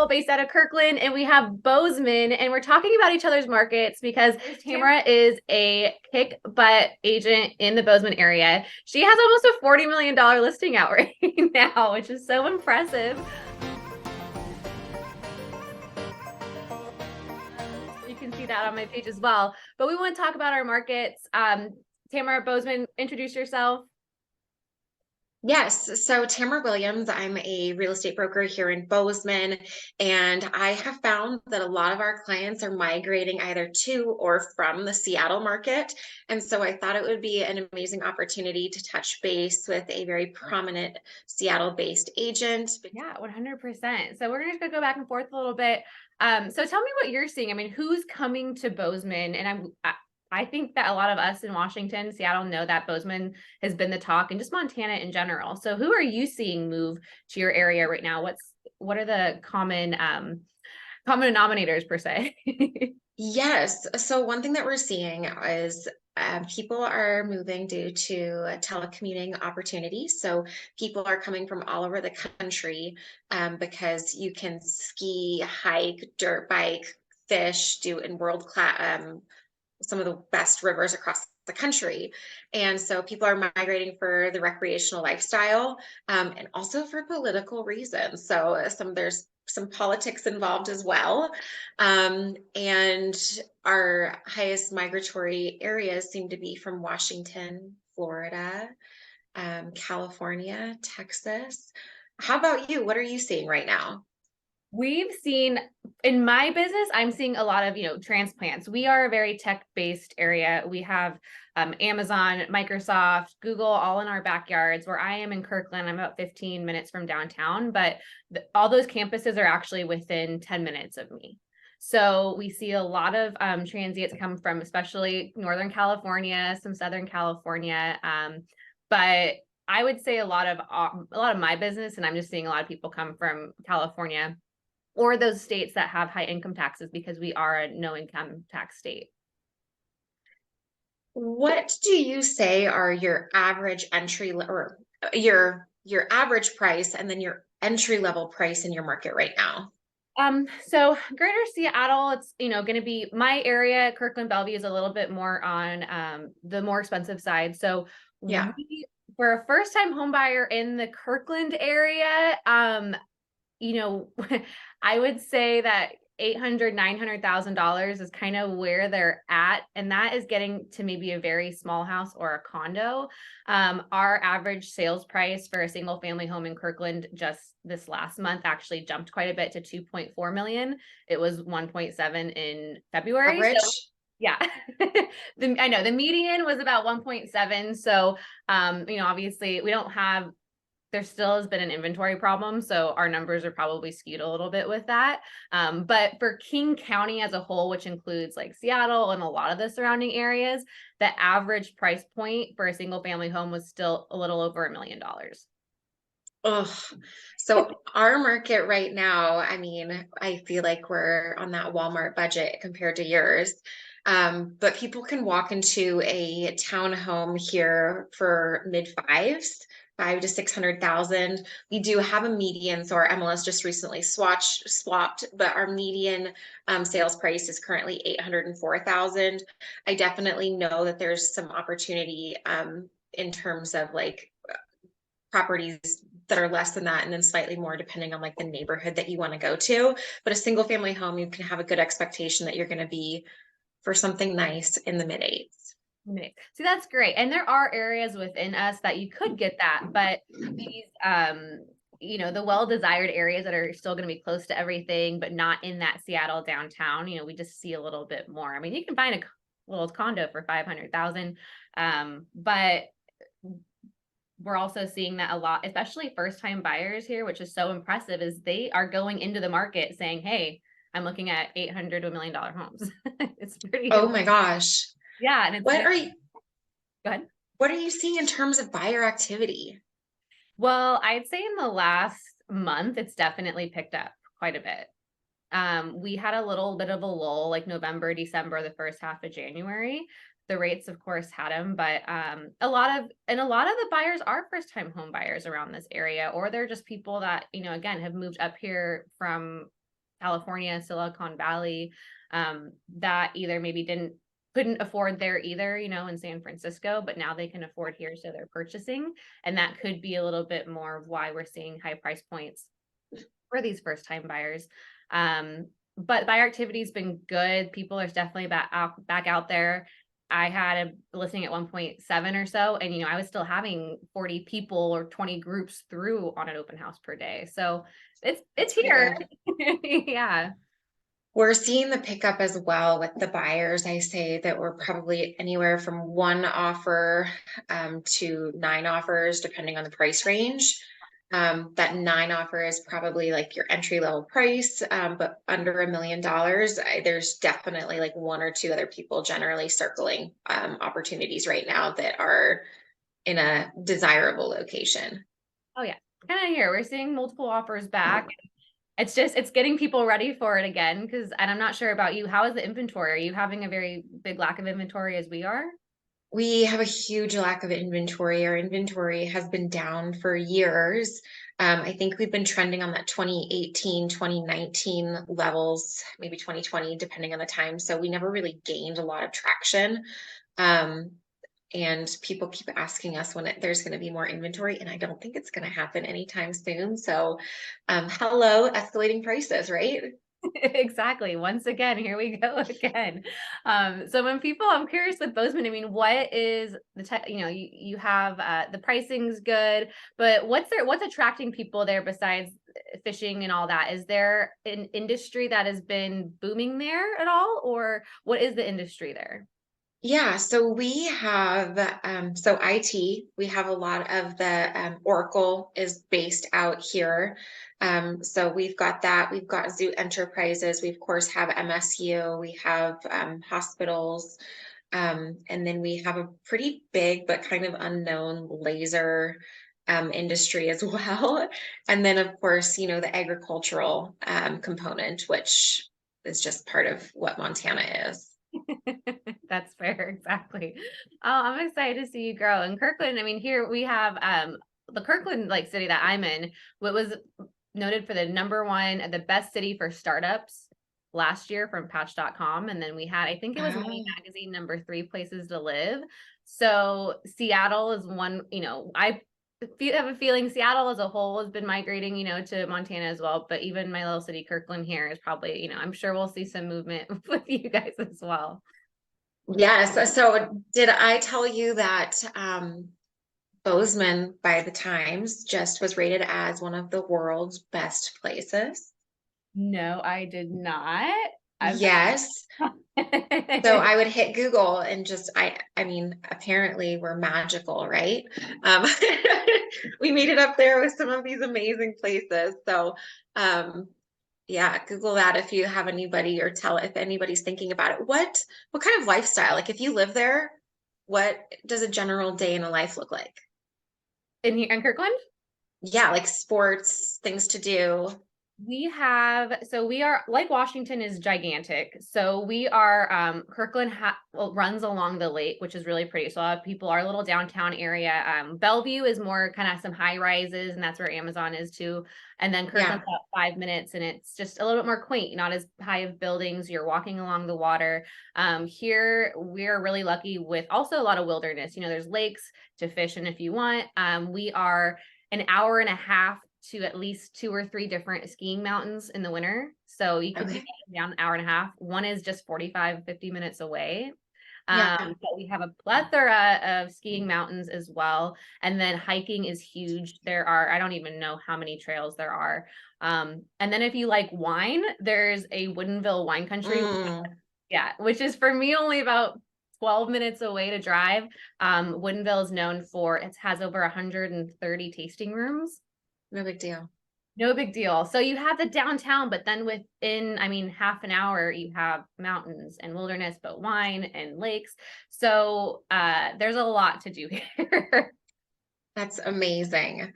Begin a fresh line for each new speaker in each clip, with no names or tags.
Seattle, based out of Kirkland, and we have Bozeman, and we're talking about each other's markets because Tamara is a kick butt agent in the Bozeman area. She has almost a $40 million listing out right now, which is so impressive. You can see that on my page as well. But we want to talk about our markets. Tamara Bozeman, introduce yourself.
Yes. So Tamara Williams, I'm a real estate broker here in Bozeman, and I have found that a lot of our clients are migrating either to or from the Seattle market. And so I thought it would be an amazing opportunity to touch base with a very prominent Seattle-based agent.
Yeah, 100%. So we're gonna go back and forth a little bit. So tell me what you're seeing. I mean, who's coming to Bozeman? And I think that a lot of us in Washington, Seattle know that Bozeman has been the talk, and just Montana in general. So who are you seeing move to your area right now? What are the common denominators per se?
Yes. So one thing that we're seeing is people are moving due to telecommuting opportunities. So people are coming from all over the country because you can ski, hike, dirt bike, fish, do in world class some of the best rivers across the country. And so people are migrating for the recreational lifestyle and also for political reasons. So there's some politics involved as well. And our highest migratory areas seem to be from Washington, Florida, California, Texas. How about you? What are you seeing right now?
We've seen in my business, I'm seeing a lot of, transplants. We are a very tech-based area. We have Amazon, Microsoft, Google, all in our backyards. Where I am in Kirkland, I'm about 15 minutes from downtown, but all those campuses are actually within 10 minutes of me. So we see a lot of transients come from, especially Northern California, some Southern California, but I would say a lot of my business, and I'm just seeing a lot of people come from California or those states that have high income taxes, because we are a no income tax state.
What do you say are your average or your average price and then your entry level price in your market right now?
So Greater Seattle, it's going to be my area. Kirkland Bellevue is a little bit more on the more expensive side. So
Yeah.
for a first time home buyer in the Kirkland area, you know, I would say that $800,000-$900,000 is kind of where they're at, and that is getting to maybe a very small house or a condo. Our average sales price for a single family home in Kirkland just this last month actually jumped quite a bit to 2.4 million. It was 1.7 in February. So
Average?
yeah, I know the median was about 1.7. So, obviously we don't have, there still has been an inventory problem, so our numbers are probably skewed a little bit with that. But for King County as a whole, which includes like Seattle and a lot of the surrounding areas, the average price point for a single family home was still a little over $1 million.
Ugh. So our market right now, I mean, I feel like we're on that Walmart budget compared to yours. But people can walk into a townhome here for mid fives, 5 to 600,000. We do have a median, so our MLS just recently swapped, but our median sales price is currently 804,000. I definitely know that there's some opportunity in terms of like properties that are less than that and then slightly more depending on like the neighborhood that you want to go to. But a single family home, you can have a good expectation that you're going to be for something nice in the mid eights.
See, that's great. And there are areas within us that you could get that, but these, the well-desired areas that are still going to be close to everything, but not in that Seattle downtown, we just see a little bit more. I mean, you can find a little condo for 500,000, but we're also seeing that a lot, especially first-time buyers here, which is so impressive, is they are going into the market saying, hey, I'm looking at $800,000 to $1 million homes. It's pretty.
Oh my gosh.
Yeah. And it's
What are you,
go ahead.
what are you seeing in terms of buyer activity?
Well, I'd say in the last month, it's definitely picked up quite a bit. We had a little bit of a lull, like November, December, the first half of January. The rates, of course, had them, but a lot of the buyers are first-time home buyers around this area, or they're just people that, again, have moved up here from California, Silicon Valley, that either maybe couldn't afford there either, in San Francisco, but now they can afford here, so they're purchasing. And that could be a little bit more of why we're seeing high price points for these first time buyers. But buyer activity's been good. People are definitely back out there. I had a listing at 1.7 or so, and I was still having 40 people or 20 groups through on an open house per day. So it's here. Yeah.
We're seeing the pickup as well with the buyers. I say that we're probably anywhere from 1 offer to 9 offers, depending on the price range. That 9 offer is probably like your entry level price, but under $1 million, there's definitely like 1 or 2 other people generally circling opportunities right now that are in a desirable location.
Oh yeah, kind of here. We're seeing multiple offers back. It's getting people ready for it again. And I'm not sure about you. How is the inventory? Are you having a very big lack of inventory as we are?
We have a huge lack of inventory. Our inventory has been down for years. I think we've been trending on that 2018, 2019 levels, maybe 2020, depending on the time. So we never really gained a lot of traction. And people keep asking us when there's going to be more inventory, and I don't think it's going to happen anytime soon. So, hello, escalating prices, right?
Exactly. Once again, here we go again. So when I'm curious with Bozeman, I mean, what is you have the pricing's good, but what's attracting people there besides fishing and all that? Is there an industry that has been booming there at all, or what is the industry there?
Yeah, so we have so IT, we have a lot of the Oracle is based out here. So we've got that. We've got Zoo Enterprises. We of course have MSU. We have hospitals, and then we have a pretty big but kind of unknown laser industry as well. And then of course, the agricultural component, which is just part of what Montana is.
That's fair, exactly. Oh, I'm excited to see you grow. In Kirkland, I mean, here we have the Kirkland city that I'm in, what was noted for the #1, the best city for startups last year from Patch.com. And then we had, I think it was Money
Oh.
Magazine #3 places to live. So Seattle is one, I have a feeling Seattle as a whole has been migrating, to Montana as well. But even my little city, Kirkland here is probably, I'm sure we'll see some movement with you guys as well.
Yes. So did I tell you that Bozeman by the Times just was rated as one of the world's best places?
No, I did not. I'm
Yes. So
not.
I would hit Google and I mean, apparently we're magical, right? Um, we made it up there with some of these amazing places. So yeah, Google that if you have anybody, or tell if anybody's thinking about it. What kind of lifestyle? Like if you live there, what does a general day in a life look like?
In here in Kirkland?
Yeah, like sports, things to do.
So we are, like, Washington is gigantic. So we are, Kirkland runs along the lake, which is really pretty. So a lot of people, our little downtown area, Bellevue is more kind of some high rises, and that's where Amazon is too. And then
Yeah.
Kirkland's about 5 minutes, and it's just a little bit more quaint, not as high of buildings. You're walking along the water. Here we're really lucky with also a lot of wilderness. There's lakes to fish in if you want. We are an hour and a half to at least 2 or 3 different skiing mountains in the winter. So you could be
Okay.
down an hour and a half. One is just 45, 50 minutes away.
Yeah.
But we have a plethora of skiing mountains as well. And then hiking is huge. I don't even know how many trails there are. And then if you like wine, there's a Woodinville wine country.
Mm,
Yeah, which is for me only about 12 minutes away to drive. Woodinville is known for, it has over 130 tasting rooms.
no big deal.
No big deal. So you have the downtown, but then within, I mean, half an hour, you have mountains and wilderness, but wine and lakes. So there's a lot to do here.
That's amazing.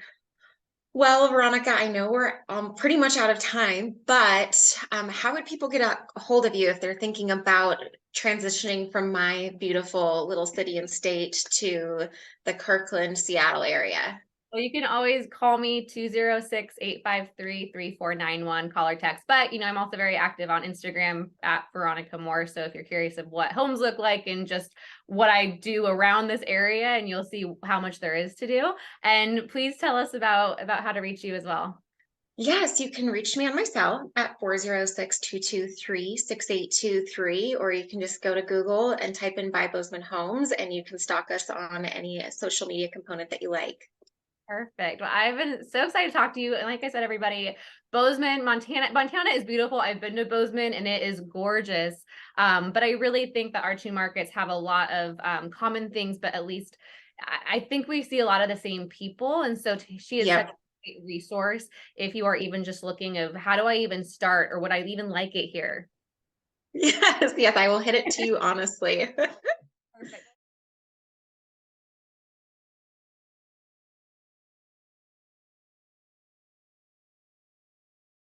Well, Veronica, I know we're pretty much out of time, but how would people get a hold of you if they're thinking about transitioning from my beautiful little city and state to the Kirkland, Seattle area?
Well, you can always call me 206-853-3491, call or text. But, I'm also very active on Instagram at Veronica Morss. So if you're curious of what homes look like and just what I do around this area, and you'll see how much there is to do. And please tell us about how to reach you as well.
Yes, you can reach me on my cell at 406-223-6823, or you can just go to Google and type in By Bozeman Homes, and you can stalk us on any social media component that you like.
Perfect. Well, I've been so excited to talk to you. And like I said, everybody, Bozeman, Montana is beautiful. I've been to Bozeman and it is gorgeous. But I really think that our two markets have a lot of common things, but at least I think we see a lot of the same people. And so she is such
Yep.
a great resource if you are even just looking of how do I even start or would I even like it here?
Yes, yes, I will hit it to you honestly.